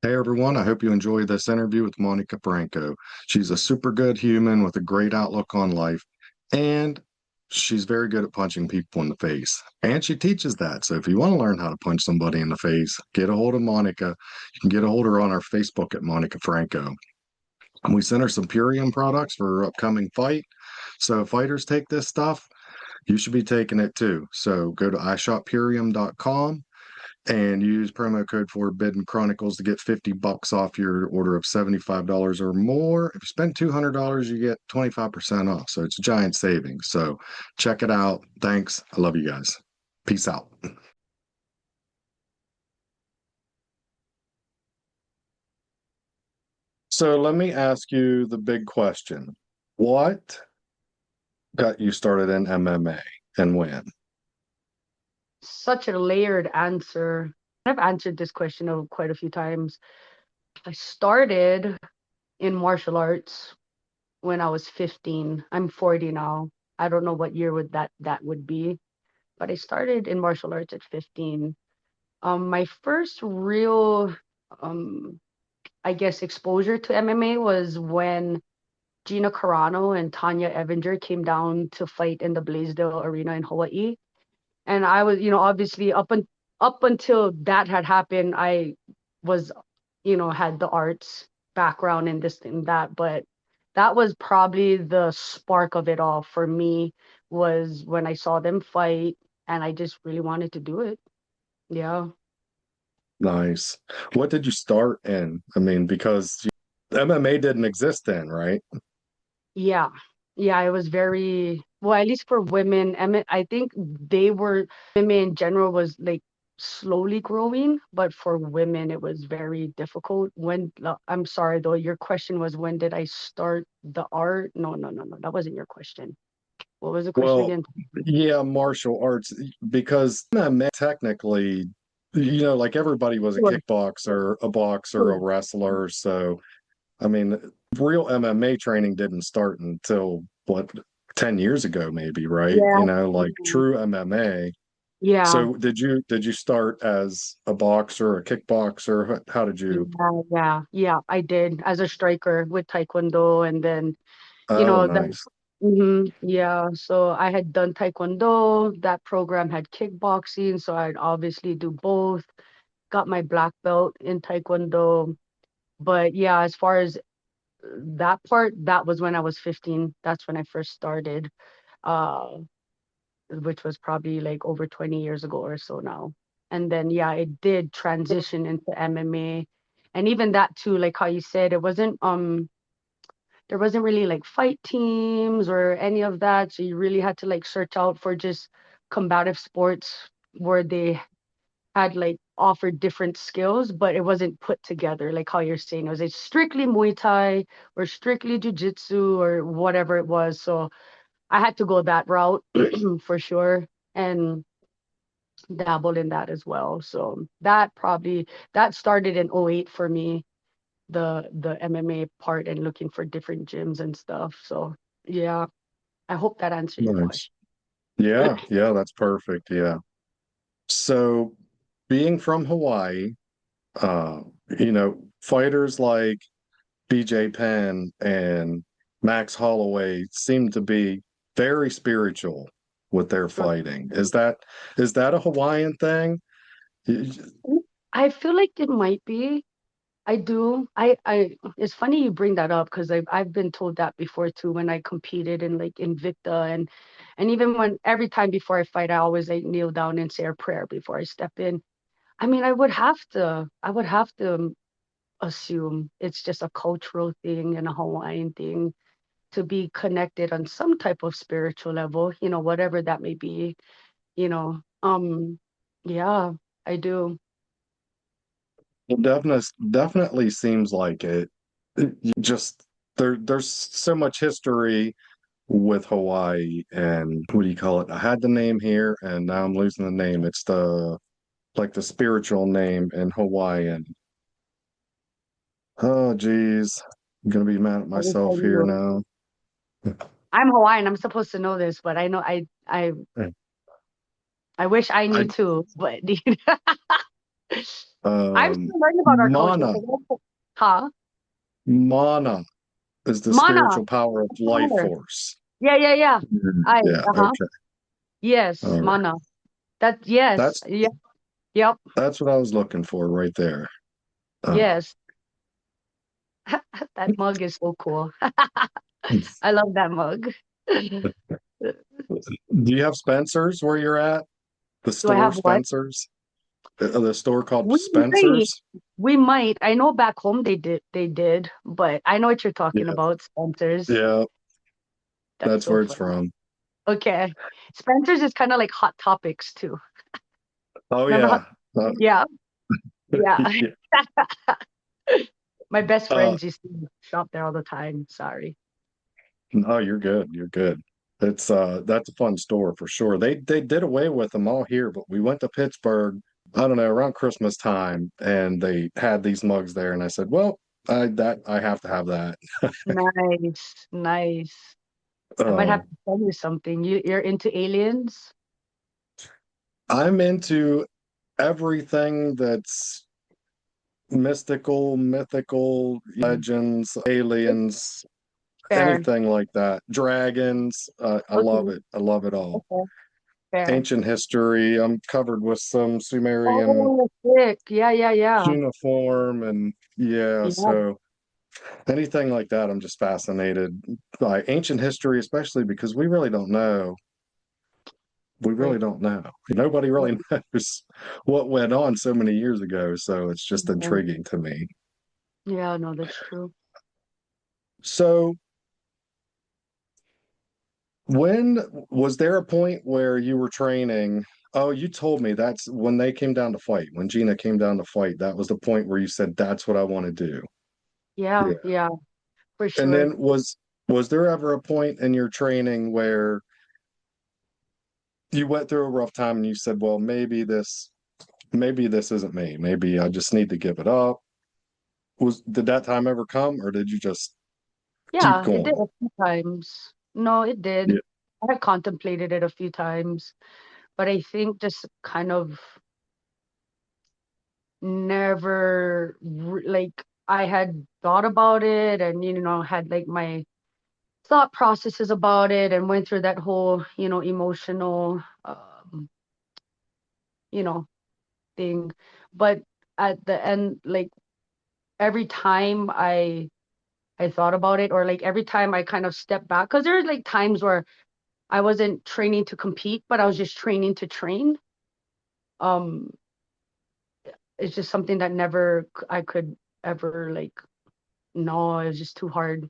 Hey everyone, I hope you enjoy this interview with Monica Franco. She's a super good human with a great outlook on life, and she's very good at punching people in the face. And she teaches that. So if you want to learn how to punch somebody in the face, get a hold of Monica. You can get a hold of her on our Facebook at Monica Franco. And we sent her some Purium products for her upcoming fight. So if fighters take this stuff, you should be taking it too. So go to ishoppurium.com and use promo code Forbidden Chronicles to get $50 off your order of $75 or more. If you spend $200, you get 25% off. So it's a giant savings. So check it out. Thanks. I love you guys. Peace out. So let me ask you the big question. What got you started in MMA and when? Such a layered answer. I've answered this question quite a few times. I started in martial arts when I was 15. I'm 40 now. I don't know what year that would be, but I started in martial arts at 15. My first real um I guess exposure to MMA was when Gina Carano and Tanya Evinger came down to fight in the Blaisdell Arena in Hawaii. And I was, obviously up until that had happened, I was, had the arts background in this and that, but that was probably the spark of it all for me, was when I saw them fight and I just really wanted to do it. Yeah. Nice. What did you start in? I mean, because MMA didn't exist then, right? Yeah. Yeah, it was very well, at least for women. I think women in general was like slowly growing, but for women it was very difficult. I'm sorry though, your question was when did I start the art? No, no, no, no. That wasn't your question. What was the question Well, again? yeah, martial arts, because MMA technically, like everybody was a Sure, kickboxer, a boxer, a sure. wrestler. So, I mean, real MMA training didn't start until what, 10 years ago, maybe, right? Yeah. Like Mhm. true MMA. Yeah. So did you start as a boxer, a kickboxer? How did you? Yeah, yeah, yeah, I did as a striker with Taekwondo, and then Oh, that nice. yeah, so I had done Taekwondo, that program had kickboxing, so I'd obviously do both. Got my black belt in Taekwondo. But yeah, as far as that part, that was when I was 15. That's when I first started, uh, which was probably like over 20 years ago or so now. And then yeah, it did transition into MMA. And even that too, like how you said, there wasn't really like fight teams or any of that. So you really had to like search out for just combative sports where they had like offered different skills, but it wasn't put together like how you're saying. It was like strictly Muay Thai or strictly Jiu-Jitsu or whatever it was. So I had to go that route for sure and dabble in that as well. So that started in '08 for me, the MMA part and looking for different gyms and stuff. So yeah, I hope that answered your Nice. question. Yeah, yeah, that's perfect. Yeah. So being from Hawaii, uh, fighters like BJ Penn and Max Holloway seem to be very spiritual with their fighting. Is that a Hawaiian thing? Y- I feel like it might be. I do. It's funny you bring that up because I've been told that before too when I competed in like Invicta and even when every time before I fight, I always like kneel down and say a prayer before I step in. I mean, I would have to assume it's just a cultural thing and a Hawaiian thing to be connected on some type of spiritual level, whatever that may be, you know. Yeah, I do. It definitely seems like it. You just there's so much history with Hawaii and what do you call it? I had the name here and now I'm losing the name. It's the spiritual name in Hawaiian. Oh geez. I'm gonna be mad at I will tell myself here you. now. I'm Hawaiian. I'm supposed to know this, but I know I wish I knew I too, but I'm Um, still learning about our culture. mana, Huh? mana is the Mana. spiritual power of life Power. force. Yeah, yeah, yeah. I, Yeah, uh-huh. okay. Yes, All right. mana. That, yes. That's Yep, yep, that's what I was looking for right there. Uh, yes. That mug is so cool. I love that mug. do you have Spencer's where you're at? The Do I store have what? Spencer's? The store called We might. Spencer's? We might. I know back home they did, but I know what you're talking Yeah. about, Spencer's. Yeah, That's that's so where it's funny. from. Okay. Spencer's is kind of like Hot Topics too. Oh Remember Hot? yeah. Uh, Yeah, yeah. yeah. My best Uh, friends used to shop there all the time. Sorry. no, you're good. You're good. It's that's a fun store for sure. They did away with them all here, but we went to Pittsburgh, I don't know, around Christmas time, and they had these mugs there, and I said, well, I have to have that. Nice, nice. I might have Um, to tell you something. You're into aliens? I'm into everything that's mystical, mythical, legends, aliens, Fair. anything like that. Dragons, I love Okay, it. I love it all. okay, fair. Ancient history. I'm covered with some Sumerian Oh, sick. Yeah, yeah, yeah. cuneiform and yeah, Yeah, so anything like that, I'm just fascinated by ancient history, especially because we really don't know. We really right. don't know. Nobody really knows what went on so many years ago, so it's just Yeah, intriguing to me. yeah, no, that's true. So, when was there a point where you were training? Oh, you told me that's when they came down to fight. When Gina came down to fight, that was the point where you said, "That's what I want to do." Yeah, Yeah. yeah, for And sure. then was there ever a point in your training where you went through a rough time and you said, "Well, maybe this isn't me. Maybe I just need to give it up." Did that time ever come, or did you just keep Yeah, it did going? a few times. No, it did. Yeah, I had contemplated it a few times, but I think just kind of never like I had thought about it and had like my thought processes about it and went through that whole emotional you know thing, but at the end, like every time I thought about it, or like every time I kind of stepped back, because there's like times where I wasn't training to compete, but I was just training to train. um it's just something that never I could ever like, no, it was just too hard,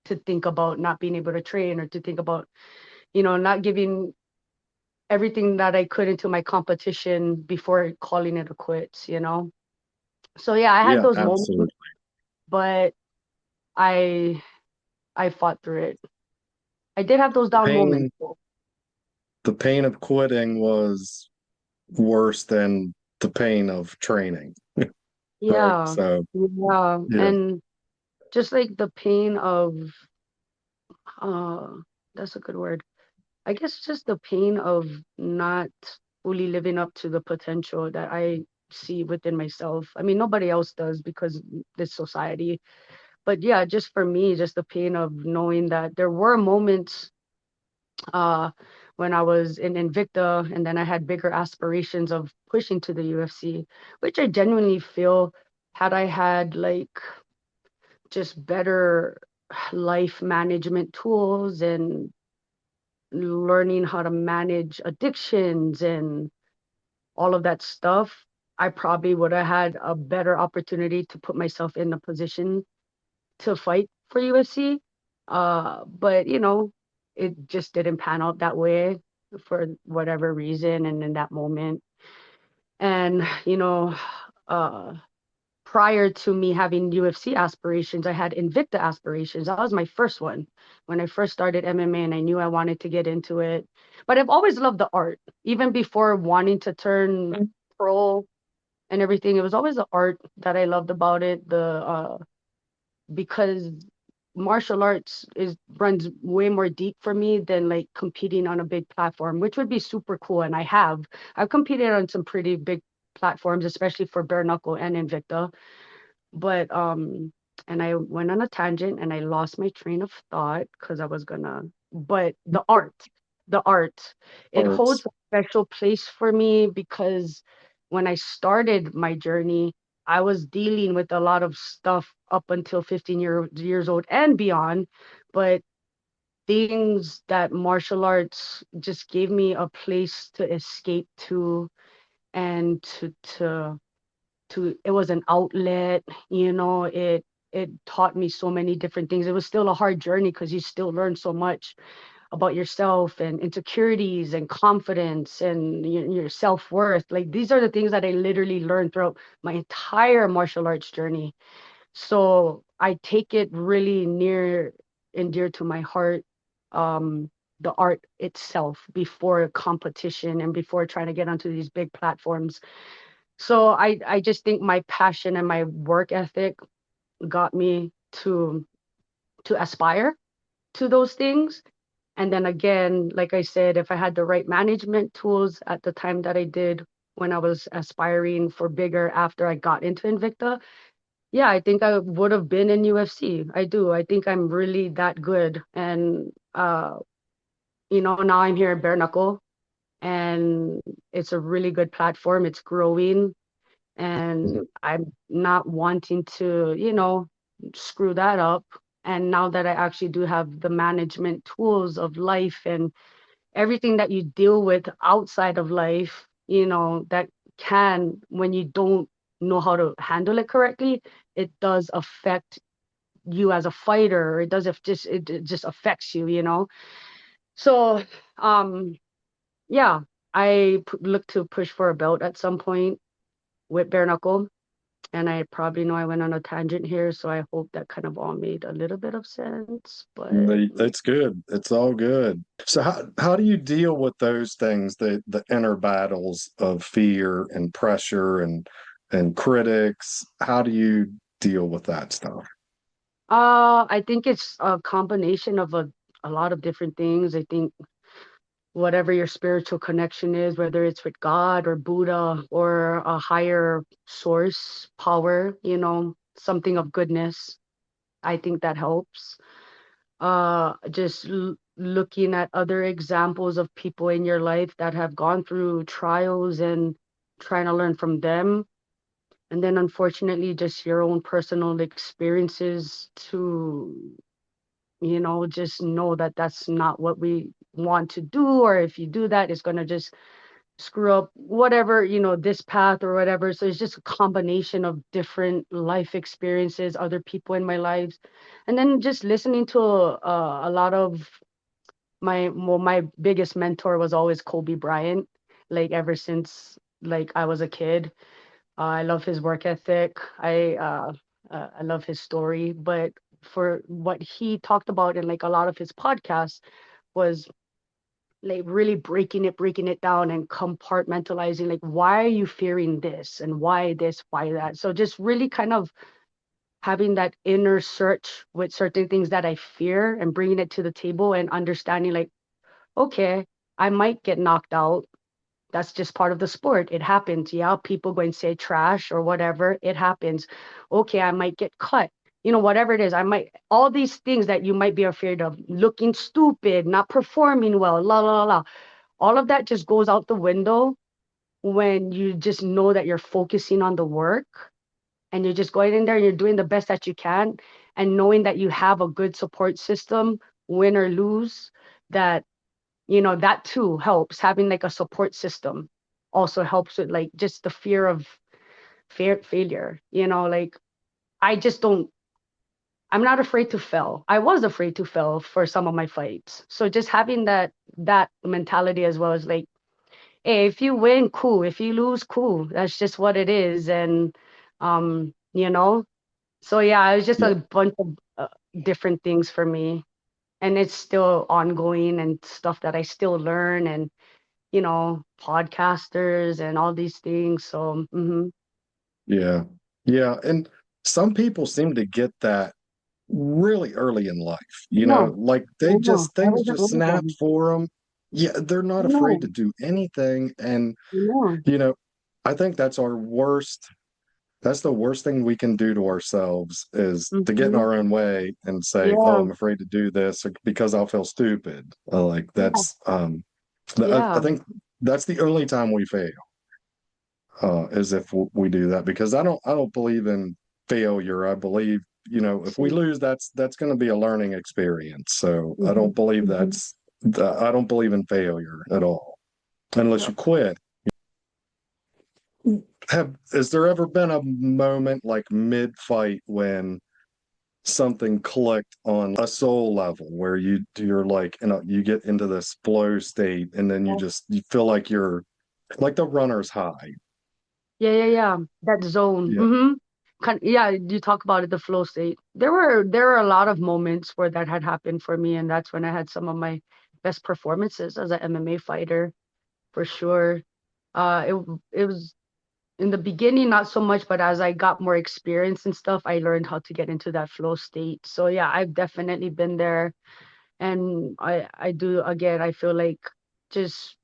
to think about not being able to train, or to think about not giving everything that I could into my competition before calling it a quits. So yeah, I had yeah, those moments, absolutely. but I I fought through it. I did have those The down moments pain, though. the pain of quitting was worse than the pain of training, right? Yeah, So, yeah, yeah, and just like the pain of uh that's a good word. I guess just the pain of not fully living up to the potential that I see within myself. I mean, nobody else does because this society. But yeah, just for me, just the pain of knowing that there were moments uh when I was in Invicta, and then I had bigger aspirations of pushing to the UFC, which I genuinely feel, had I had like just better life management tools and learning how to manage addictions and all of that stuff, I probably would have had a better opportunity to put myself in a position to fight for UFC. But it just didn't pan out that way for whatever reason and in that moment. And uh prior to me having UFC aspirations, I had Invicta aspirations. That was my first one when I first started MMA, and I knew I wanted to get into it. But I've always loved the art, even before wanting to turn pro and everything. It was always the art that I loved about it. Because martial arts is runs way more deep for me than like competing on a big platform, which would be super cool. And I've competed on some pretty big platforms, especially for bare knuckle and Invicta. But and I went on a tangent and I lost my train of thought because I was gonna, but the art, it Arts. holds a special place for me because when I started my journey, I was dealing with a lot of stuff up until 15 years old and beyond, but things that martial arts just gave me a place to escape to and to it was an outlet, it taught me so many different things. It was still a hard journey because you still learn so much about yourself and insecurities and confidence and your self-worth. Like these are the things that I literally learned throughout my entire martial arts journey. So I take it really near and dear to my heart, um, the art itself before competition and before trying to get onto these big platforms. So I just think my passion and my work ethic got me to aspire to those things. And then again, like I said, if I had the right management tools at the time that I did when I was aspiring for bigger after I got into Invicta, yeah, I think I would have been in UFC. I do. I think I'm really that good. And now I'm here at Bare Knuckle and it's a really good platform. It's growing and I'm not wanting to, screw that up. And now that I actually do have the management tools of life and everything that you deal with outside of life, that can, when you don't know how to handle it correctly, it does affect you as a fighter. It does, if just it just affects you. So, um, yeah, I look to push for a belt at some point with bare knuckle. And I probably know I went on a tangent here, so I hope that kind of all made a little bit of sense. But That's good. It's all good. So how do you deal with those things, the inner battles of fear and pressure and critics? How do you deal with that stuff? I think it's a combination of a lot of different things. I think whatever your spiritual connection is, whether it's with God or Buddha or a higher source power, something of goodness, I think that helps. Just looking at other examples of people in your life that have gone through trials and trying to learn from them. And then unfortunately, just your own personal experiences to, just know that that's not what we want to do. Or if you do that, it's going to just screw up whatever, this path or whatever. So it's just a combination of different life experiences, other people in my lives. And then just listening to a lot of my biggest mentor was always Kobe Bryant, like ever since like I was a kid. I love his work ethic. I love his story, but for what he talked about in like a lot of his podcasts was like really breaking it down and compartmentalizing, like why are you fearing this and why this, why that. So just really kind of having that inner search with certain things that I fear and bringing it to the table and understanding like, okay, I might get knocked out. That's just part of the sport. It happens. Yeah, people go and say trash or whatever. It happens. Okay, I might get cut. Whatever it is, I might, all these things that you might be afraid of, looking stupid, not performing well, la, la, la, la. All of that just goes out the window when you just know that you're focusing on the work and you're just going in there and you're doing the best that you can and knowing that you have a good support system, win or lose, that that too helps. Having like a support system also helps with like just the fear of failure. Like I just don't, I'm not afraid to fail. I was afraid to fail for some of my fights. So just having that mentality as well as like, hey, if you win, cool. If you lose, cool. That's just what it is. And um, you know, so yeah, it was just Yeah. a bunch of different things for me. And it's still ongoing and stuff that I still learn and podcasters and all these things. So Yeah. Yeah. And some people seem to get that really early in life. No, Like I know. I things wasn't just one of snapped them. for them. Yeah, they're not afraid No, to do anything. And, no. you know, I think that's the worst thing we can do to ourselves is to get in Mm-hmm. our own way and say, "Oh, Yeah, I'm afraid to do this because I'll feel stupid." Like yeah, I yeah. think that's the only time we fail, is if we do that because I don't believe in failure. I believe, if we See. lose, that's going to be a learning experience. So Mm-hmm. Mm-hmm. I don't believe in failure at all unless you Yep. quit. Has there ever been a moment like mid fight when something clicked on a soul level where you're like, you get into this flow state and then you feel like you're like the runner's high. Yeah, yeah, yeah. That zone. Yeah. Mm-hmm. Yeah, you talk about it, the flow state. There were a lot of moments where that had happened for me, and that's when I had some of my best performances as an MMA fighter, for sure. It was in the beginning not so much, but as I got more experience and stuff, I learned how to get into that flow state. So yeah, I've definitely been there, and I do again. I feel like just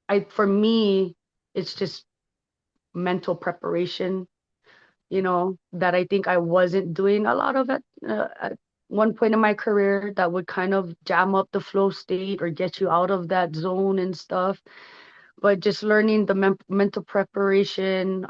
I for me, it's just mental preparation, that I think I wasn't doing a lot of at one point in my career that would kind of jam up the flow state or get you out of that zone and stuff. But just learning the mental preparation,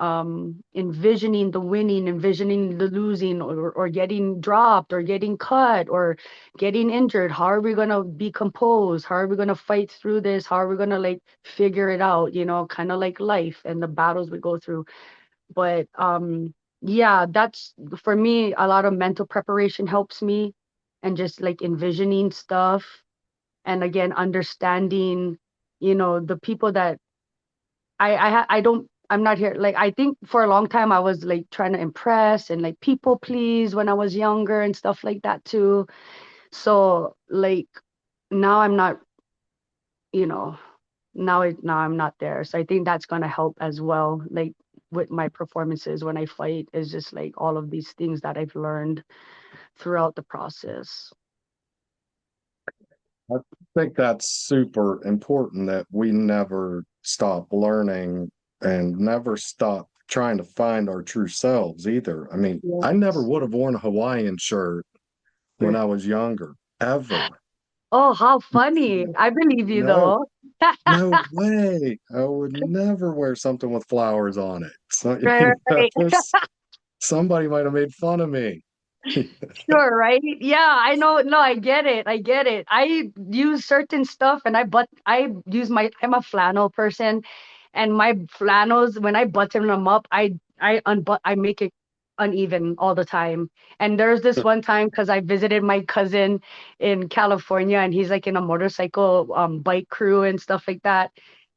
envisioning the winning, envisioning the losing, or getting dropped, or getting cut, or getting injured. How are we going to be composed? How are we going to fight through this? How are we going to like figure it out? Kind of like life and the battles we go through. But yeah, that's for me, a lot of mental preparation helps me, and just like envisioning stuff, and again understanding, the people that I don't I'm not here, like, I think for a long time I was like trying to impress and like people please when I was younger and stuff like that too. So like now I'm not, you know now I'm not there. So I think that's gonna help as well, like with my performances when I fight, is just like all of these things that I've learned throughout the process. I think that's super important that we never stop learning and never stop trying to find our true selves either. I mean, I never Yes. would have worn a Hawaiian shirt when I was younger, ever. Oh, how funny. I believe you No, though. no way. I would never wear something with flowers on it. So, Right, right, right. somebody might have made fun of me. Sure, right? Yeah, I know. No, I get it. I get it. I use certain stuff, and I'm a flannel person, and my flannels, when I button them up, I make it uneven all the time. And there's this one time because I visited my cousin in California, and he's like in a motorcycle bike crew and stuff like that.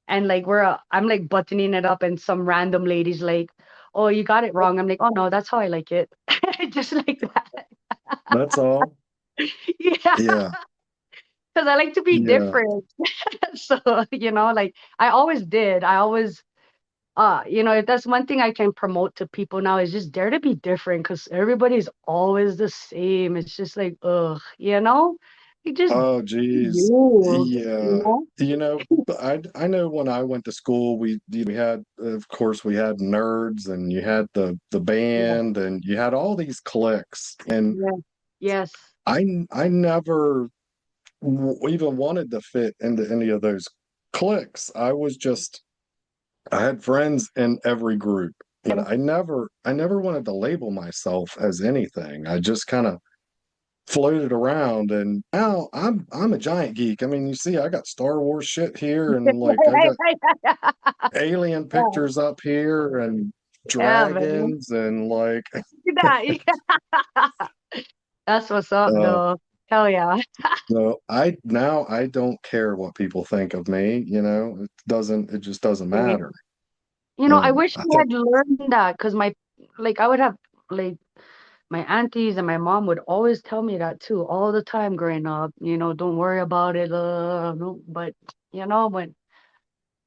And like I'm like buttoning it up, and some random lady's like, "Oh, you got it wrong." I'm like, "Oh no, that's how I like it." Just like that. That's all. Yeah, Yeah, because I like to be yeah. different. So, like I always did. I always, if that's one thing I can promote to people now, is just dare to be different, because everybody's always the same. It's just like, ugh, you just Oh, be geez. you, you Yeah. know? But I know when I went to school, we had, of course, we had nerds and you had the Yeah, band and you had all these cliques. And yeah, yes. I never even wanted to fit into any of those cliques. I had friends in every group, but I never wanted to label myself as anything. I just kind of floated around and now I'm a giant geek. I mean, you see, I got Star Wars shit here and like I got alien Yeah, pictures up here and yeah, man. dragons and like Look at that. Yeah. That's what's up, uh though. Hell yeah. so I don't care what people think of me, it just doesn't matter. I wish I I think had learned that, because like, I would have, like, my aunties and my mom would always tell me that too, all the time growing up, don't worry about it. No, but,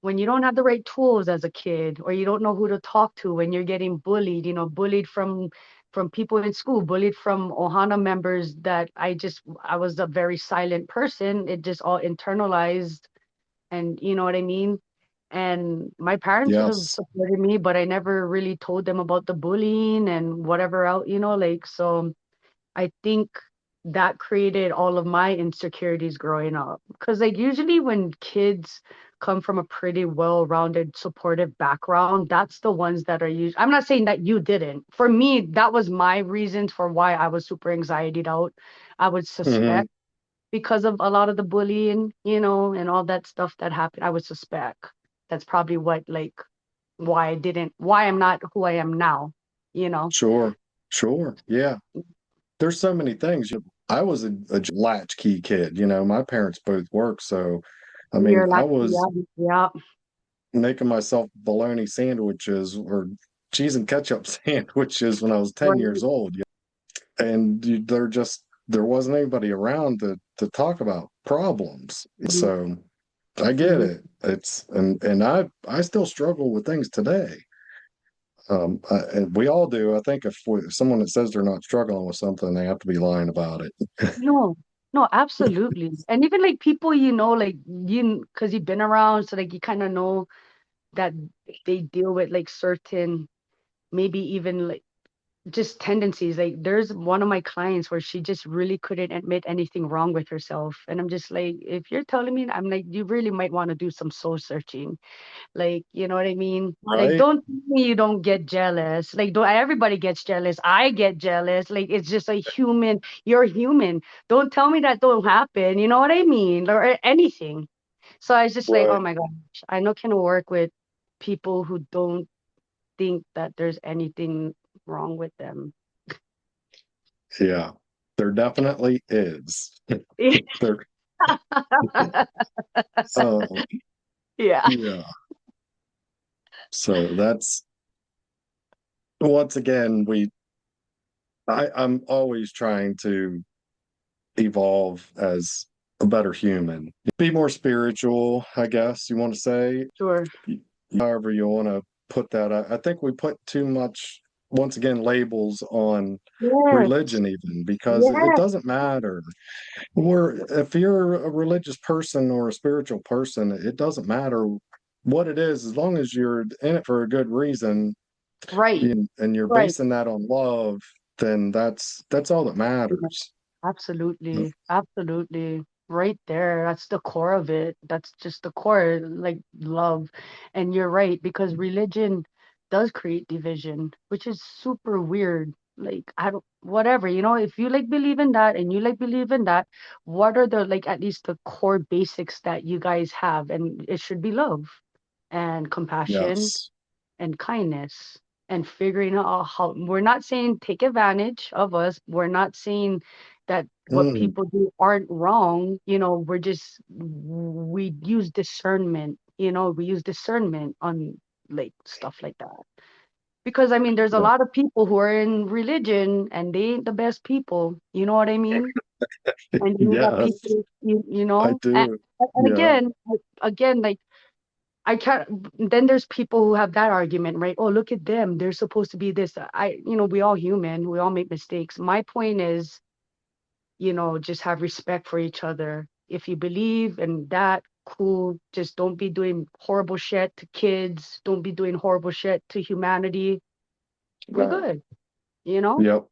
when you don't have the right tools as a kid, or you don't know who to talk to when you're getting bullied, bullied from from people in school, bullied from Ohana members that I was a very silent person. It just all internalized, and you know what I mean? And my parents should have Yes. supported me, but I never really told them about the bullying and whatever else, like, so I think that created all of my insecurities growing up. Because, like, usually when kids come from a pretty well-rounded, supportive background, that's the ones that are usually. I'm not saying that you didn't. For me, that was my reasons for why I was super anxietied out. I would Hmm. suspect because of a lot of the bullying, and all that stuff that happened. I would suspect that's probably what, like, why I'm not who I am now, you know? Sure. Sure. Yeah. There's so many things. I was a latchkey kid. My parents both worked, so I mean, You're I like, yeah, was yeah, making myself bologna sandwiches or cheese and ketchup sandwiches when I was 10 right. years old. And there wasn't anybody around to talk about problems. Mhm, So I get mhm. it. And I still struggle with things today. And we all do. I think if someone that says they're not struggling with something, they have to be lying about it. No, no, absolutely. And even like people, like because you've been around, so like you kind of know that they deal with like certain, maybe even like just tendencies. Like there's one of my clients where she just really couldn't admit anything wrong with herself. And I'm just like, if you're telling me, I'm like, you really might want to do some soul searching. Like, you know what I mean? Like, Right? don't tell me you don't get jealous. Like, don't everybody gets jealous? I get jealous. Like, it's just a human. You're human. Don't tell me that don't happen. You know what I mean? Or anything. So I was just like, oh Right. my gosh, I know can work with people who don't think that there's anything wrong with them. Yeah. There definitely is. There, oh, Yeah. yeah. So that's once again, I'm always trying to evolve as a better human. Be more spiritual, I guess you want to say. Sure. However you want to put that. I think we put too much, once again, labels on Yes. religion even because it Yes. doesn't matter. If you're a religious person or a spiritual person, it doesn't matter what it is, as long as you're in it for a good reason Right. and you're Right. basing that on love, then that's all that matters. Absolutely. Absolutely. Right there. That's the core of it. That's just the core, like love. And you're right, because religion does create division, which is super weird. Like, I don't, whatever, if you like believe in that and you like believe in that, what are the, like, at least the core basics that you guys have? And it should be love and compassion Yes. and kindness and figuring out how. We're not saying take advantage of us. We're not saying that what Mm, people do aren't wrong. We use discernment. We use discernment on, like, stuff like that. Because I mean, there's a yeah. lot of people who are in religion and they ain't the best people. You know what I mean? And then you got Yes, people, I and, do. and Yeah. again, like, I can't. Then there's people who have that argument, right? Oh, look at them. They're supposed to be this. We all human. We all make mistakes. My point is, just have respect for each other. If you believe in that, cool. Just don't be doing horrible shit to kids. Don't be doing horrible shit to humanity. We're Right. good. You know, Yep.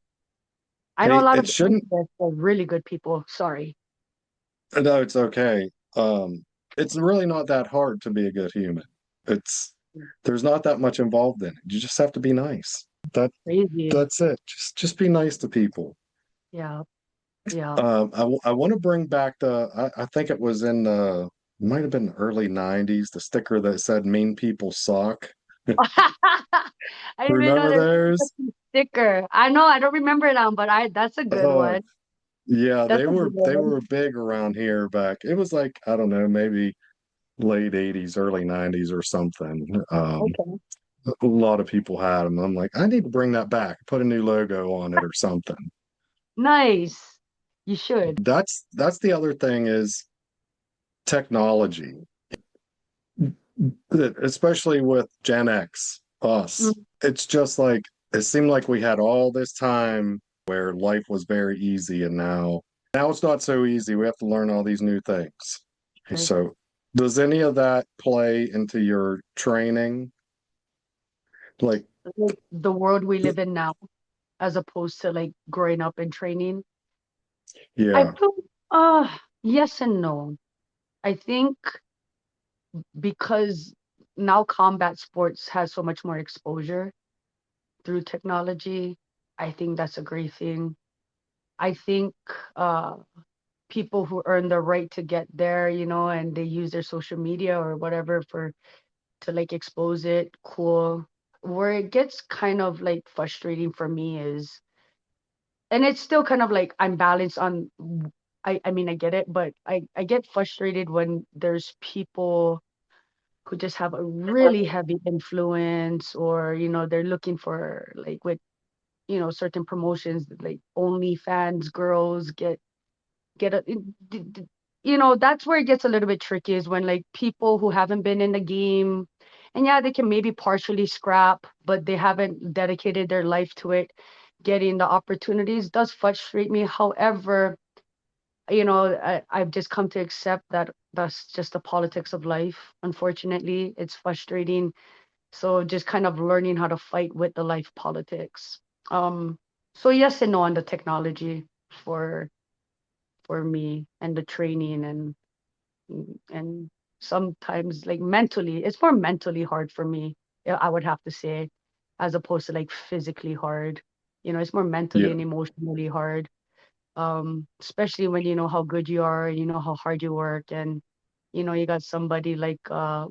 I know a Hey, lot it of shouldn't. atheists are really good people. Sorry. No, it's okay. It's really not that hard to be a good human. It's there's not that much involved in it. You just have to be nice. That Crazy. that's it. Just be nice to people. Yeah. Yeah. I want to bring back I think it was in the might have been the early '90s, the sticker that said "Mean People Suck." I didn't even know Remember there was those? a sticker. I know, I don't remember it now, but I that's a good Oh, one. yeah, That's a good they one. were big around here back. It was like, I don't know, maybe late '80s, early '90s or something. Okay. A lot of people had them. I'm like, I need to bring that back, put a new logo on it or something. Nice. You should. That's the other thing is technology, especially with Gen X, us. Mm, It's just like it seemed like we had all this time where life was very easy, and now it's not so easy. We have to learn all these new things. Right? So, does any of that play into your training? Like, Like the world we live in now, as opposed to like growing up and training. I yeah, feel yes and no. I think because now combat sports has so much more exposure through technology, I think that's a great thing. I think uh people who earn the right to get there, and they use their social media or whatever for to like expose it, cool. Where it gets kind of like frustrating for me is, and it's still kind of like I'm balanced on, I mean I get it, but I get frustrated when there's people who just have a really heavy influence, or they're looking for like with certain promotions, like OnlyFans girls get a that's where it gets a little bit tricky, is when like people who haven't been in the game, and yeah, they can maybe partially scrap, but they haven't dedicated their life to it, getting the opportunities does frustrate me. However, I've just come to accept that that's just the politics of life. Unfortunately, it's frustrating. So just kind of learning how to fight with the life politics. um so yes and no on the technology for me, and the training, and sometimes like mentally, it's more mentally hard for me, I would have to say, as opposed to like physically hard. It's more mentally yeah. and emotionally hard, especially when you know how good you are, and you know how hard you work, and you got somebody like,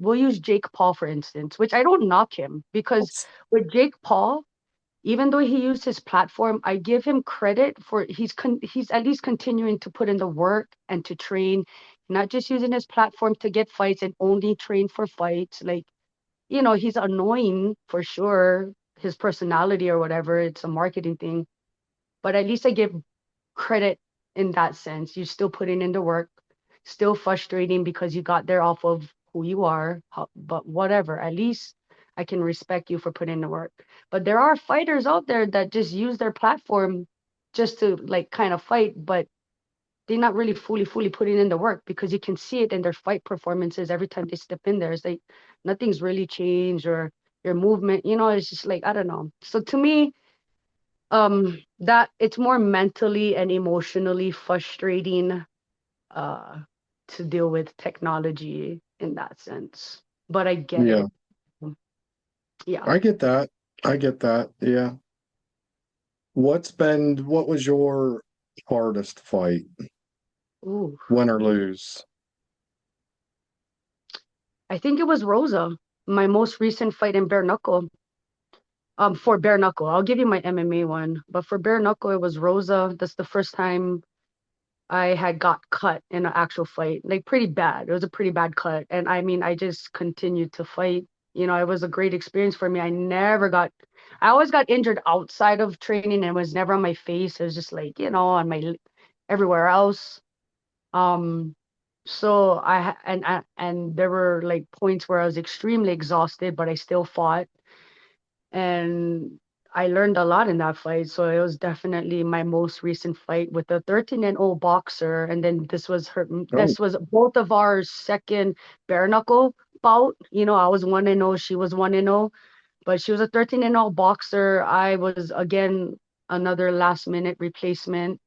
we'll use Jake Paul for instance, which I don't knock him, because with Jake Paul, even though he used his platform, I give him credit for he's at least continuing to put in the work and to train, not just using his platform to get fights and only train for fights. Like, he's annoying for sure, his personality or whatever, it's a marketing thing, but at least I give credit in that sense. You're still putting in the work, still frustrating because you got there off of who you are, but whatever. At least I can respect you for putting in the work. But there are fighters out there that just use their platform just to like kind of fight, but they're not really fully putting in the work, because you can see it in their fight performances every time they step in there. It's like nothing's really changed, or your movement, it's just like, I don't know. So to me, that it's more mentally and emotionally frustrating uh to deal with technology in that sense, but I get Yeah, it. Yeah. I get that. I get that. Yeah. What was your hardest fight, Ooh, win or lose? I think it was Rosa, my most recent fight in bare knuckle. For bare knuckle, I'll give you my MMA one, but for bare knuckle, it was Rosa. That's the first time I had got cut in an actual fight, like pretty bad. It was a pretty bad cut. And I mean, I just continued to fight. It was a great experience for me. I always got injured outside of training, and it was never on my face. It was just like, on everywhere else. Um, so and there were like points where I was extremely exhausted, but I still fought, and I learned a lot in that fight. So it was definitely my most recent fight with a 13-0 boxer, and then Oh, this was both of our second bare knuckle bout. I was 1-0, she was 1-0, but she was a 13-0 boxer. I was again another last minute replacement,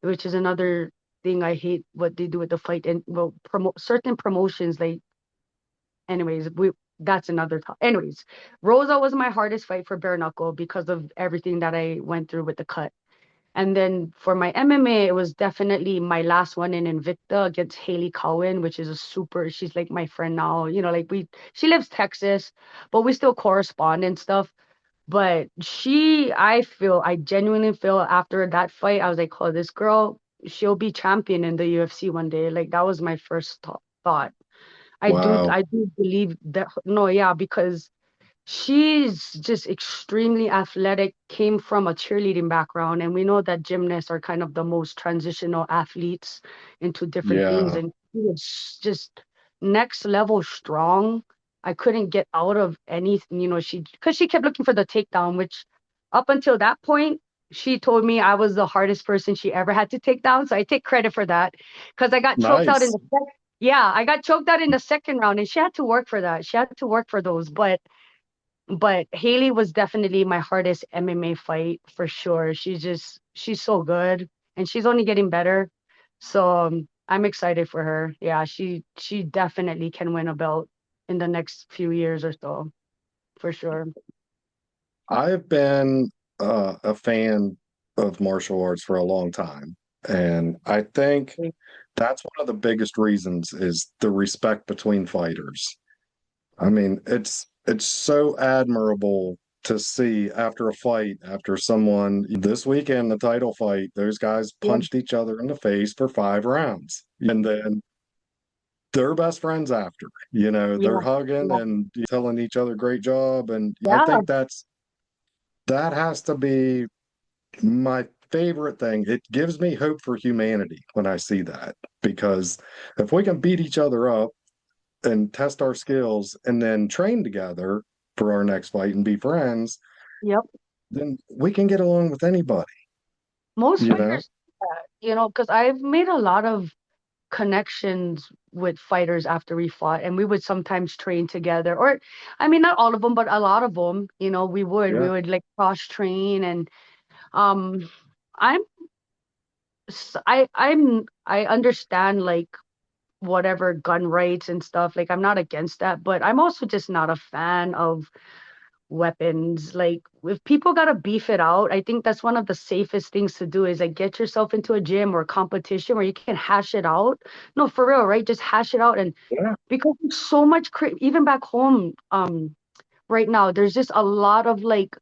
which is another thing I hate what they do with the fight, and well, certain promotions, like, anyways, that's another time. Anyways, Rosa was my hardest fight for bare knuckle because of everything that I went through with the cut. And then for my MMA, it was definitely my last one in Invicta against Haley Cowan, which is she's like my friend now. Like she lives Texas, but we still correspond and stuff. But I genuinely feel after that fight, I was like, oh, this girl, she'll be champion in the UFC one day. Like that was my first thought. wow. I do believe that. No, yeah, because she's just extremely athletic, came from a cheerleading background, and we know that gymnasts are kind of the most transitional athletes into different things, Yeah. and she was just next level strong. I couldn't get out of anything, because she kept looking for the takedown, which up until that point, she told me I was the hardest person she ever had to take down. So I take credit for that because I got choked out in Nice. the yeah, I got choked out in the second round, and she had to work for that. She had to work for those, but Haley was definitely my hardest MMA fight for sure. She's so good, and she's only getting better. So I'm excited for her. Yeah, she definitely can win a belt in the next few years or so, for sure. I've been a fan of martial arts for a long time, and I think that's one of the biggest reasons is the respect between fighters. I mean, it's so admirable to see after a fight, after someone this weekend, the title fight, those guys Yeah, punched each other in the face for 5 rounds. And then they're best friends after, they're yeah, hugging yeah, and telling each other great job. And I yeah. think that has to be my favorite thing. It gives me hope for humanity when I see that, because if we can beat each other up and test our skills and then train together for our next fight and be friends, Yep. then we can get along with anybody, Most you know? fighters, because I've made a lot of connections with fighters after we fought, and we would sometimes train together. Or, I mean, not all of them, but a lot of them. We Yeah. would like cross train, and um, I'm I understand like whatever gun rights and stuff. Like I'm not against that, but I'm also just not a fan of weapons. Like if people gotta beef it out, I think that's one of the safest things to do is like get yourself into a gym or a competition where you can hash it out. No, for real, right? Just hash it out. And Yeah. because there's so much even back home, right now, there's just a lot of like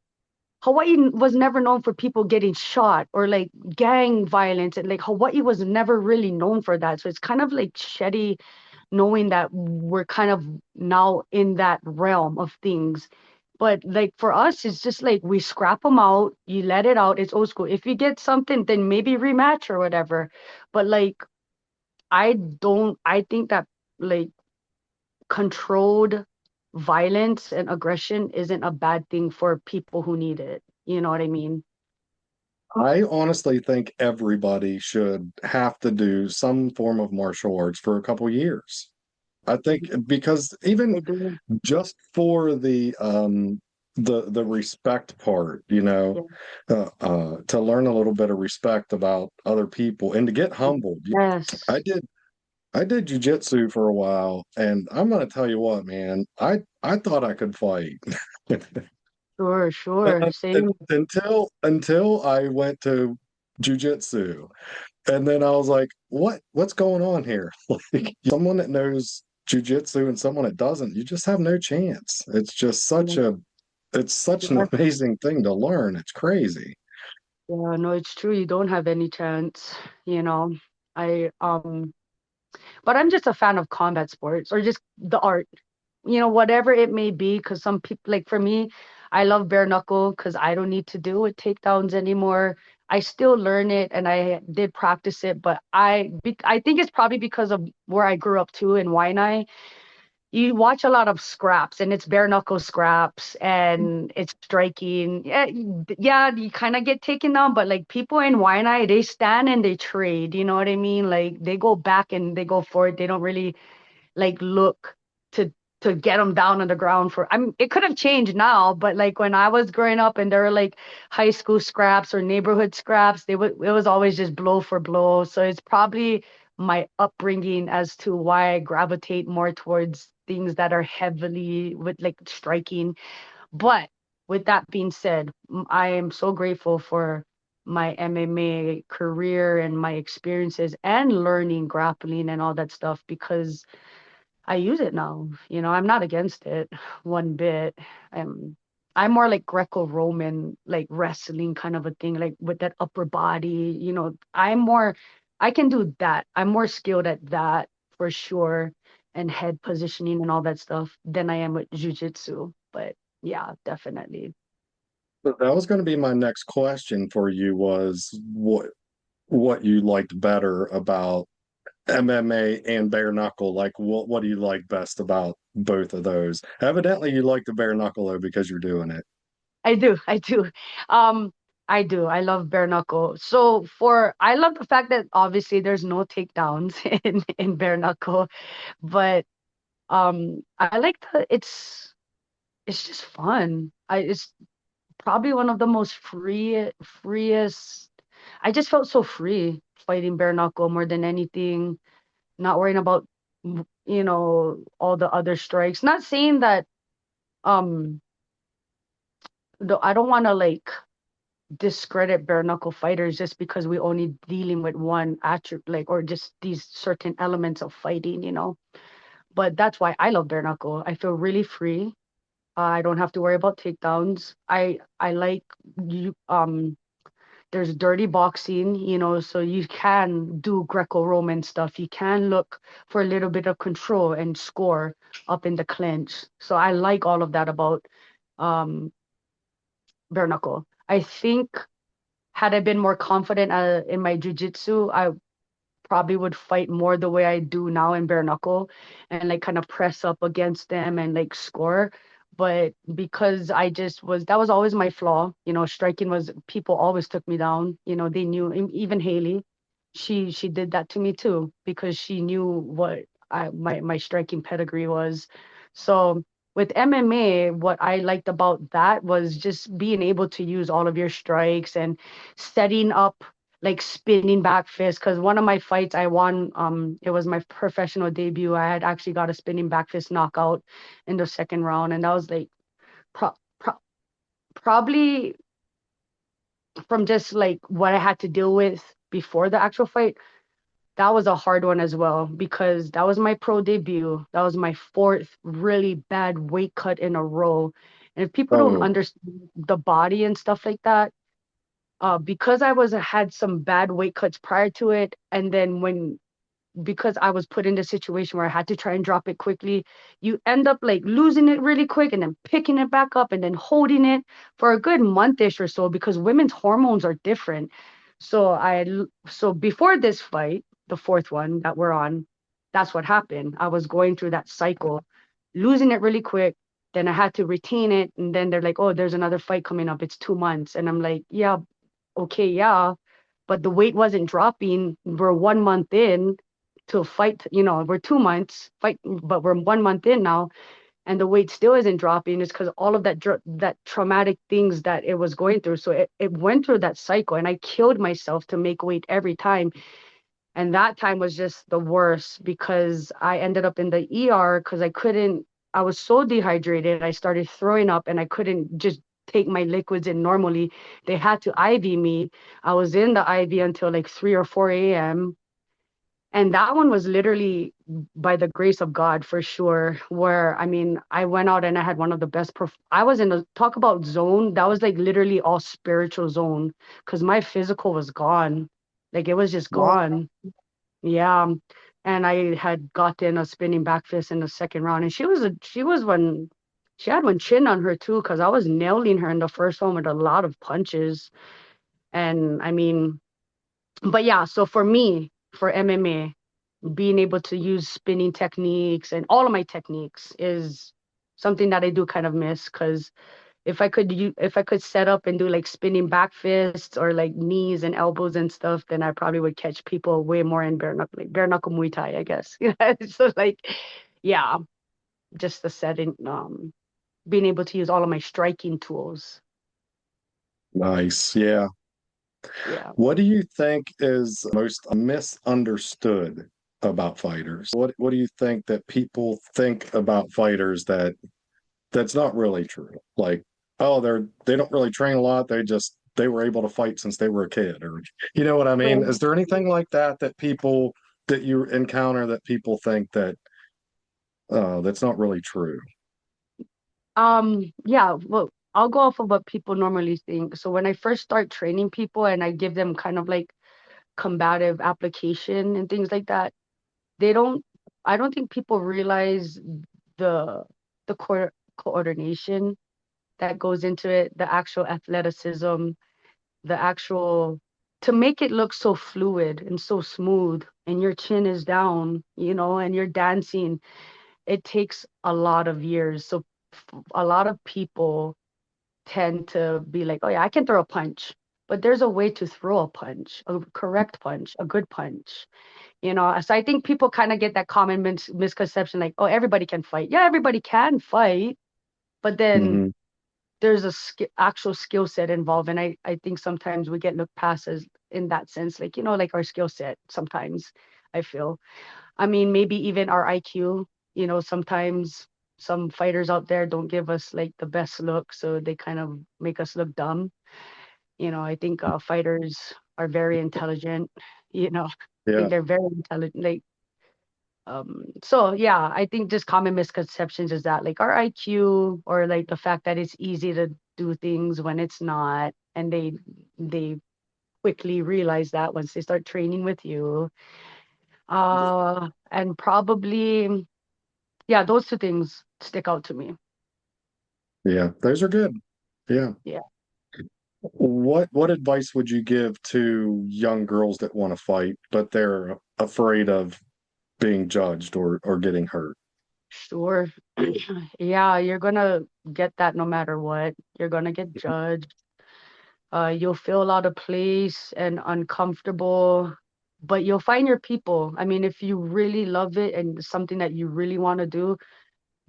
Hawaii was never known for people getting shot or like gang violence, and like Hawaii was never really known for that. So it's kind of like shitty knowing that we're kind of now in that realm of things. But like for us, it's just like we scrap them out, you let it out. It's old school. If you get something, then maybe rematch or whatever. But like I think that like controlled violence and aggression isn't a bad thing for people who need it. You know what I mean? I honestly think everybody should have to do some form of martial arts for a couple years. I think Mhm. because I even do. just for the respect part, Yeah. to learn a little bit of respect about other people and to get humbled. I Yes. did I did jujitsu for a while, and I'm gonna tell you what, man, I thought I could fight. Sure, sure. Same. Until I went to jujitsu. And then I was like, what's going on here? Like someone that knows jujitsu and someone that doesn't, you just have no chance. Yeah. It's such an Yeah. amazing thing to learn. It's crazy. Yeah, no, it's true. You don't have any chance, you know. I but I'm just a fan of combat sports or just the art, whatever it may be. Because some people, like for me, I love bare knuckle because I don't need to do with takedowns anymore. I still learn it and I did practice it, but I think it's probably because of where I grew up too in Waianae. You watch a lot of scraps and it's bare knuckle scraps and it's striking. Yeah, yeah, you kind of get taken down, but like people in Waianae, they stand and they trade. You know what I mean? Like they go back and they go forward. They don't really like look to to get them down on the ground for. It could have changed now, but like when I was growing up and there were like high school scraps or neighborhood scraps, it was always just blow for blow. So it's probably my upbringing as to why I gravitate more towards things that are heavily with like striking. But with that being said, I am so grateful for my MMA career and my experiences and learning grappling and all that stuff because I use it now. I'm not against it one bit. Um, I'm more like Greco-Roman, like wrestling kind of a thing, like with that upper body. I can do that. I'm more skilled at that for sure, and head positioning and all that stuff than I am with jujitsu. But yeah, definitely. But that was going to be my next question for you was what you liked better about MMA and bare knuckle. Like what do you like best about both of those? Evidently you like the bare knuckle though because you're doing it. I do. I do. Um, I do. I love bare knuckle. So I love the fact that obviously there's no takedowns in bare knuckle, but I like it's just fun. It's probably one of the most freest. I just felt so free fighting bare knuckle more than anything, not worrying about all the other strikes. Not saying that um I don't want to like discredit bare knuckle fighters just because we only dealing with one attribute, like, or just these certain elements of fighting. But that's why I love bare knuckle. I feel really free. I don't have to worry about takedowns. I like you. There's dirty boxing, so you can do Greco-Roman stuff. You can look for a little bit of control and score up in the clinch. So I like all of that about um bare knuckle. I think had I been more confident in my jujitsu, I probably would fight more the way I do now in bare knuckle and like kind of press up against them and like score. But because that was always my flaw. Striking was, people always took me down. They knew, even Haley, she did that to me too because she knew what my striking pedigree was. So with MMA, what I liked about that was just being able to use all of your strikes and setting up like spinning back fist. Because one of my fights I won, it was my professional debut. I had actually got a spinning back fist knockout in the second round, and that was like pro- pro- probably from just like what I had to deal with before the actual fight. That was a hard one as well because that was my pro debut. That was my fourth really bad weight cut in a row. And if people don't Oh, understand the body and stuff like that, because I had some bad weight cuts prior to it, and then because I was put in a situation where I had to try and drop it quickly, you end up like losing it really quick and then picking it back up and then holding it for a good monthish or so because women's hormones are different. So before this fight, the fourth one that we're on, that's what happened. I was going through that cycle, losing it really quick. Then I had to retain it. And then they're like, oh, there's another fight coming up. It's 2 months. And I'm like, yeah, okay, yeah. But the weight wasn't dropping. We're 1 month in to fight, we're 2 months fight, but we're 1 month in now, and the weight still isn't dropping. It's because all of that traumatic things that it was going through. So it went through that cycle, and I killed myself to make weight every time. And that time was just the worst because I ended up in the ER because I was so dehydrated. I started throwing up and I couldn't just take my liquids in normally. They had to IV me. I was in the IV until like 3 or 4 a.m. And that one was literally by the grace of God for sure. Where I mean, I went out and I had one of the best. I was in a talk about zone. That was like literally all spiritual zone because my physical was gone. Like it was just wow. gone. Yeah. And I had gotten a spinning back fist in the second round. And she had one chin on her too, because I was nailing her in the first one with a lot of punches. And I mean, but yeah, so for me, for MMA, being able to use spinning techniques and all of my techniques is something that I do kind of miss because if I could set up and do like spinning back fists or like knees and elbows and stuff, then I probably would catch people way more in bare knuckle Muay Thai, I guess. So like, yeah, just the setting, being able to use all of my striking tools. Nice. Yeah. Yeah. What do you think is most misunderstood about fighters? What do you think that people think about fighters that's not really true? Like, oh, they don't really train a lot. They were able to fight since they were a kid, or you know what I mean? Is So, there anything like that that you encounter that people think that's not really true? yeah, well, I'll go off of what people normally think. So when I first start training people and I give them kind of like combative application and things like that, they don't I don't think people realize the coordination that goes into it, the actual athleticism, the actual to make it look so fluid and so smooth and your chin is down, and you're dancing. It takes a lot of years. So a lot of people tend to be like, oh yeah, I can throw a punch. But there's a way to throw a punch, a correct punch, a good punch. So I think people kind of get that common misconception like, oh, everybody can fight. Yeah, everybody can fight, but then Hmm. there's a actual skill set involved. And I think sometimes we get looked past as in that sense, like, like our skill set sometimes, I feel. I mean, maybe even our IQ, sometimes some fighters out there don't give us like the best look, so they kind of make us look dumb. I think fighters are very intelligent, I think Yeah. they're very intelligent. Like, so yeah, I think just common misconceptions is that like our IQ or like the fact that it's easy to do things when it's not, and they quickly realize that once they start training with you. And probably, yeah, those two things stick out to me. Yeah. Those are good. Yeah. Yeah. What advice would you give to young girls that want to fight, but they're afraid of being judged or getting hurt? Sure. Yeah, you're gonna get that no matter what. You're gonna get judged. You'll feel out of place and uncomfortable, but you'll find your people. I mean, if you really love it and it's something that you really want to do,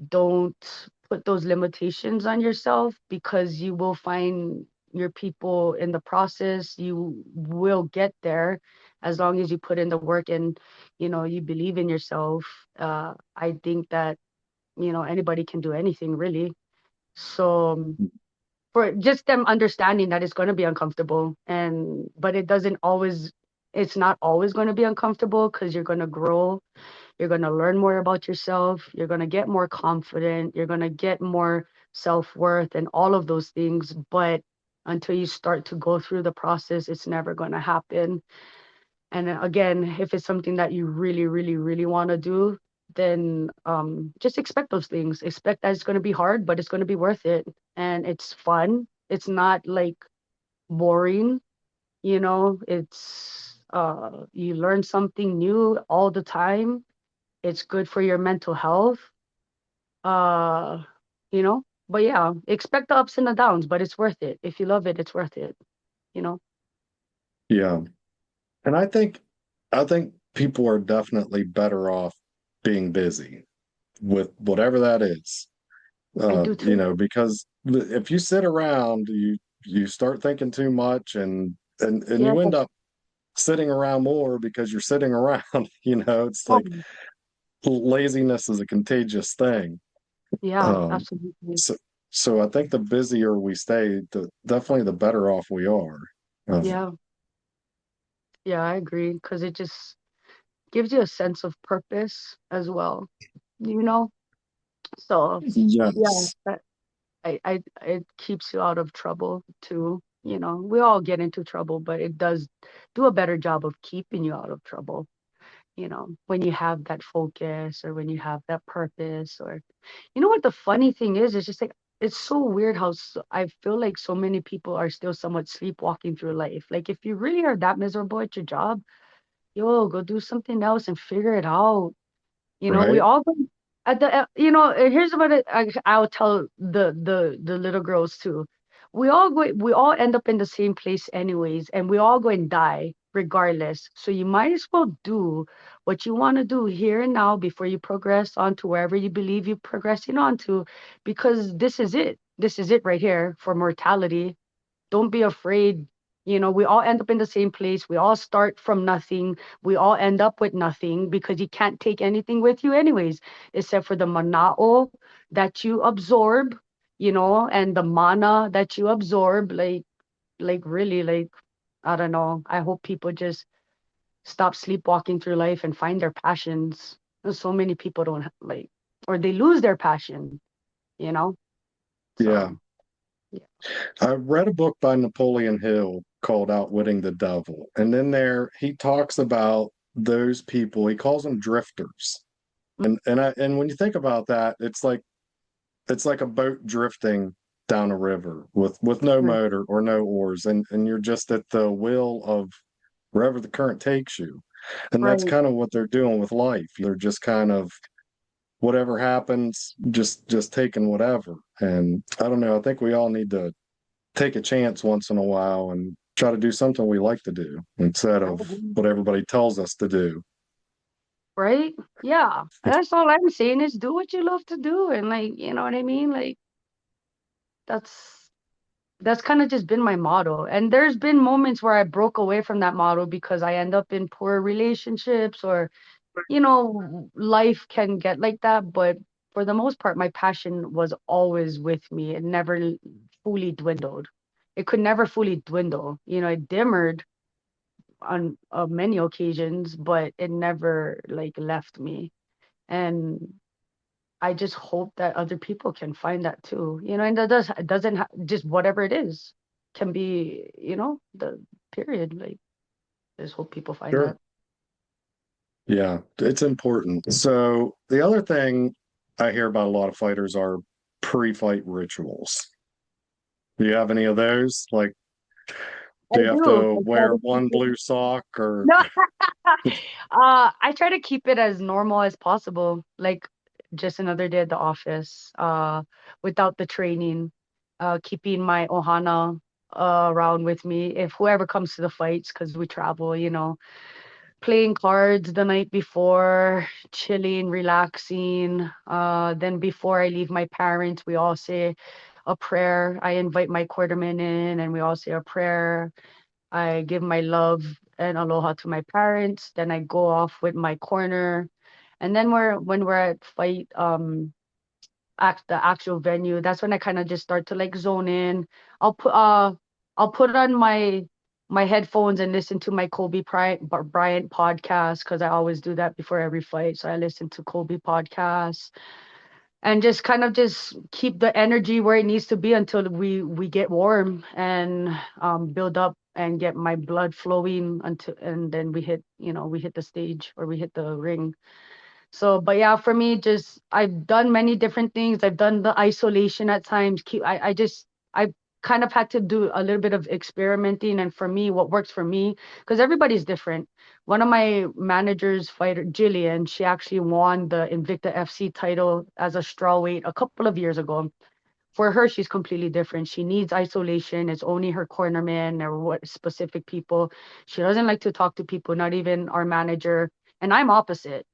don't put those limitations on yourself, because you will find your people in the process. You will get there as long as you put in the work and you believe in yourself. I think that anybody can do anything really. So for just them understanding that it's going to be uncomfortable, but it's not always going to be uncomfortable, because you're going to grow, you're going to learn more about yourself, you're going to get more confident, you're going to get more self-worth and all of those things. But until you start to go through the process, it's never going to happen. And again, if it's something that you really, really, really want to do, then just expect those things. Expect that it's going to be hard, but it's going to be worth it. And it's fun. It's not like boring. It's you learn something new all the time. It's good for your mental health. Uh, but yeah, expect the ups and the downs, but it's worth it. If you love it, it's worth it, you know? Yeah. And I think people are definitely better off being busy with whatever that is. I do too. Because if you sit around, you start thinking too much and Yeah. you end up sitting around more because you're sitting around. It's like Um, laziness is a contagious thing. yeah, Um, absolutely. so so I think the busier we stay, definitely the better off we are. Um, Yeah. Yeah, I agree. Because it just gives you a sense of purpose as well, you know? So, yeah, yes. it keeps you out of trouble too. We all get into trouble, but it does do a better job of keeping you out of trouble, when you have that focus or when you have that purpose. Or, what the funny thing is, it's just like, it's so weird how I feel like so many people are still somewhat sleepwalking through life. Like, if you really are that miserable at your job, yo, go do something else and figure it out. We Right? all go at the here's what I'll tell the little girls too. We all end up in the same place anyways, and we all go and die regardless. So you might as well do what you want to do here and now before you progress on to wherever you believe you're progressing on to, because this is it. This is it right here for mortality. Don't be afraid. We all end up in the same place. We all start from nothing. We all end up with nothing, because you can't take anything with you anyways, except for the mana'o that you absorb, and the mana that you absorb. Like really, like, I don't know. I hope people just stop sleepwalking through life and find their passions. So many people don't like, or they lose their passion, you know? Yeah. So, yeah. I read a book by Napoleon Hill called Outwitting the Devil. And in there he talks about those people, he calls them drifters. And when you think about that, it's like a boat drifting down a river with no Right. motor or no oars, and you're just at the will of wherever the current takes you. And that's Right. kind of what they're doing with life. They're just kind of whatever happens, just taking whatever. And I don't know, I think we all need to take a chance once in a while and try to do something we like to do instead I of agree. what everybody tells us to do. Right? Yeah. That's all I'm saying is do what you love to do. And like, you know what I mean? Like that's that's kind of just been my motto. And there's been moments where I broke away from that motto because I end up in poor relationships or, life can get like that. But for the most part, my passion was always with me. It never fully dwindled. It could never fully dwindle. It dimmered on many occasions, but it never like left me. And I just hope that other people can find that too. And it doesn't just whatever it is can be, the period. Like, just hope people find that. Sure. Yeah, it's important. So the other thing I hear about a lot of fighters are pre-fight rituals. Do you have any of those? Like, I do you have do. to I try wear to keep one it. blue sock or No, I try to keep it as normal as possible. Like just another day at the office, without the training, keeping my ohana around with me. If whoever comes to the fights, because we travel, playing cards the night before, chilling, relaxing. Then before I leave my parents, we all say a prayer. I invite my quarterman in and we all say a prayer. I give my love and aloha to my parents. Then I go off with my corner. And then when we're at fight, the actual venue, that's when I kind of just start to like zone in. I'll put uh I'll put on my headphones and listen to my Bryant podcast because I always do that before every fight. So I listen to Kobe podcasts and just kind of just keep the energy where it needs to be until we get warm and build up and get my blood flowing until and then we hit the stage or we hit the ring. So, but yeah, for me, just I've done many different things. I've done the isolation at times. I kind of had to do a little bit of experimenting. And for me, what works for me, because everybody's different. One of my managers, fighter Jillian, she actually won the Invicta FC title as a strawweight a couple of years ago. For her, she's completely different. She needs isolation. It's only her cornerman or what specific people. She doesn't like to talk to people, not even our manager. And I'm opposite.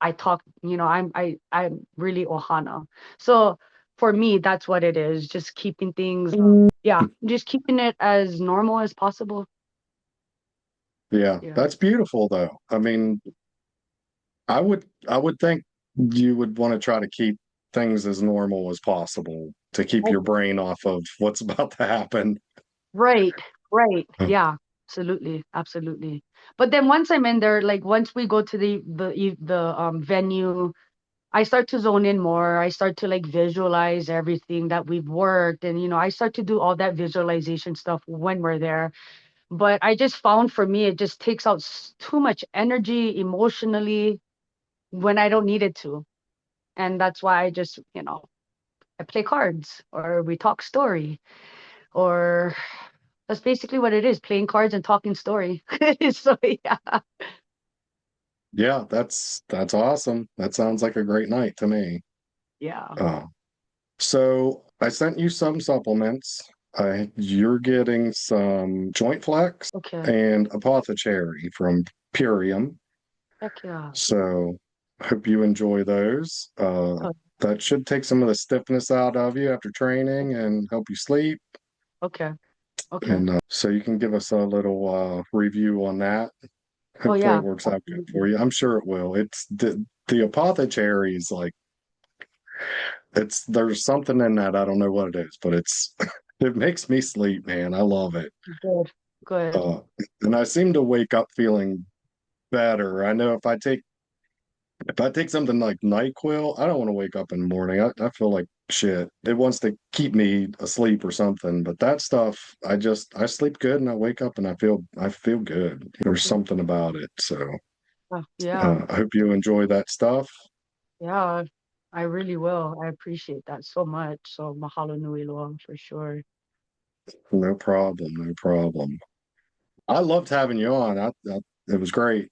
I talk, I'm really ohana. So for me, that's what it is. Just keeping things, yeah, just keeping it as normal as possible. yeah, Yeah. that's beautiful though. I mean, I would think you would want to try to keep things as normal as possible to keep I- your brain off of what's about to happen. Right, right. Yeah, absolutely, absolutely. But then once I'm in there, like once we go to the venue, I start to zone in more. I start to like visualize everything that we've worked and I start to do all that visualization stuff when we're there. But I just found for me, it just takes out too much energy emotionally when I don't need it to. And that's why I just, I play cards or we talk story or that's basically what it is, playing cards and talking story. So yeah. Yeah, that's awesome. That sounds like a great night to me. Yeah. Uh, so I sent you some supplements. You're getting some joint flex Okay. and apothecary from Purium. Heck yeah. So I hope you enjoy those. Oh, That should take some of the stiffness out of you after training and help you sleep. okay. Okay. And so you can give us a little review on that. Oh Hopefully it yeah. works out good for Absolutely. you. I'm sure it will. It's the apothecary is like it's there's something in that. I don't know what it is, but it's it makes me sleep, man. I love it. Good. Good. Uh, and I seem to wake up feeling better. I know if I take something like NyQuil, I don't want to wake up in the morning. I feel like shit. It wants to keep me asleep or something. But that stuff, I sleep good and I wake up and I feel good. There's something about it. So Yeah. I hope you enjoy that stuff. Yeah. I really will. I appreciate that so much. So mahalo nui loa for sure. No problem. No problem. I loved having you on. It was great.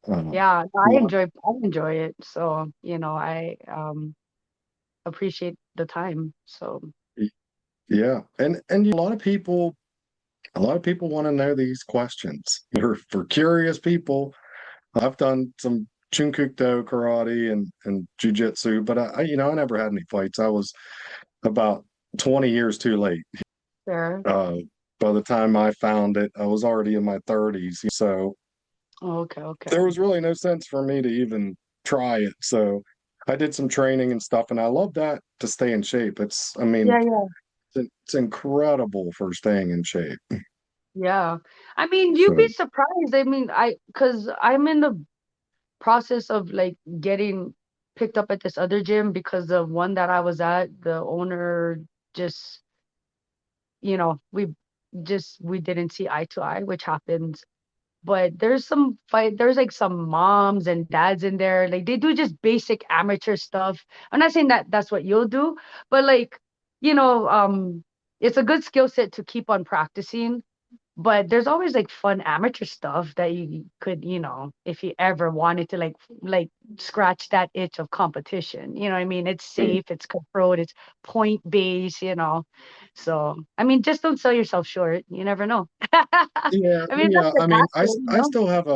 Uh, Yeah, I well, enjoy it. So, I appreciate the time. So Yeah. And a lot of people want to know these questions. For curious people, I've done some Chunkukdo karate and jujitsu, but I never had any fights. I was about 20 years too late. Sure. Uh, by the time I found it, I was already in my 30s. So Okay, there okay. was really no sense for me to even try it. So I did some training and stuff, and I love that to stay in shape. I mean, Yeah, yeah, it's incredible for staying in shape. yeah. I mean, you'd be So, surprised. I mean, because I'm in the process of like getting picked up at this other gym because the one that I was at, the owner just, we didn't see eye to eye, which happens. But there's like some moms and dads in there. Like they do just basic amateur stuff. I'm not saying that that's what you'll do, but like, you know, um, it's a good skill set to keep on practicing. But there's always like fun amateur stuff that you could, if you ever wanted to like scratch that itch of competition. You know what I mean? It's safe, it's controlled, it's point based. So I mean, just don't sell yourself short. You never know. yeah, I mean, that's yeah. the I mean, basket, I still have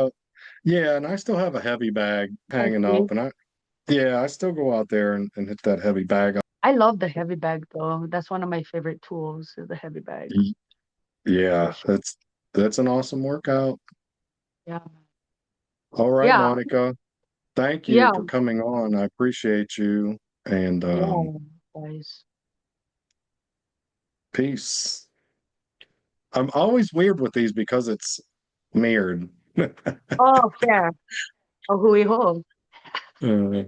yeah, and I still have a heavy bag I hanging see. up, and yeah, I still go out there and hit that heavy bag. I love the heavy bag though. That's one of my favorite tools is the heavy bag for Yeah, sure. that's an awesome workout. Yeah. All right, Yeah. Monica. Thank you Yeah. for coming on. I appreciate you. And Yeah. Guys. peace. I'm always weird with these because it's mirrored. Oh, fair. Oh, hui ho. Uh,